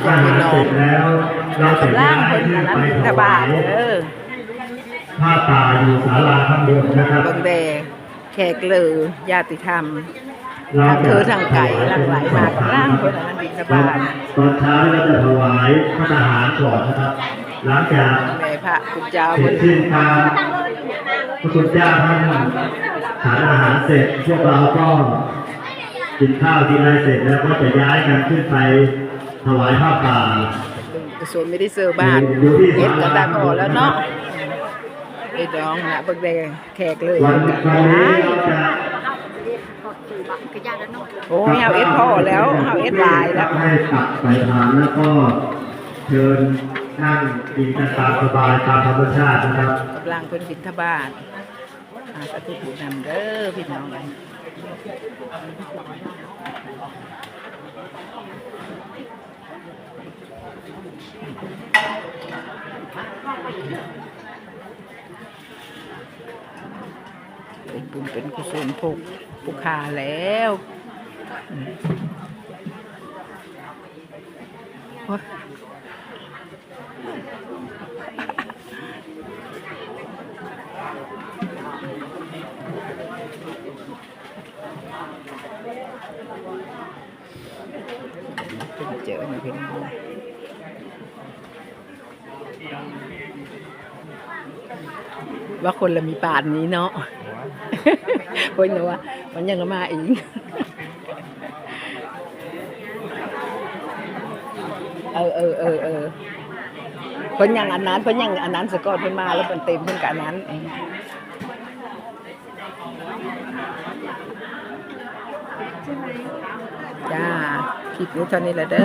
อย่าไปนอนล่างคนนั้นบิณฑบาตผ้าป่าอยู่ศาลาข้างบนนะครับบางแดแขกเลือญาติธรรมทางเธอทางไก่หลั่งไหลมากับร่างคนนั้นบิณฑบาตตอนเช้าเราจะถวายพระทหารก่อนนะครับหลังจากแม่พระคุณเจ้าเสร็จสิ้นการพระคุณเจ้าท่านทานอาหารเสร็จพวกเราก็กินข้าวกินอะไรเสร็จแล้วก็จะย้ายกันขึ้นไปถวายผ้าป่ากุศลไม่ได้เซอร์บ้านเฮ็ดกันได้พอแล้วเนาะไอ้ดองนะบางแดแขกเลยวันนี้เราจะโอ้ยเอาเอสพอแล้วเอาเอสลายแล้วให้ตักใส่ถานแล้วก็เชิญนั่งกินกันตามสบายตามธรรมชาตินะครับกำลังเป็นบิณฑบาตสาธุบุญนำเด้อพี่น้องกันเป็นบุญเป็นกุศลผูกขาแล้วเป็นเจอนะพี่น้องว่าคนละมีป่านนี้เนาะคนเนาะว่ามันยังมาอีกเพิ่นยังอันนั้นสะกดเพิ่นมาแล้วเพิ่นเต็มเพิ่นกะอันนั้นจ้าคลิปนี้เท่านี้แหละเด้อ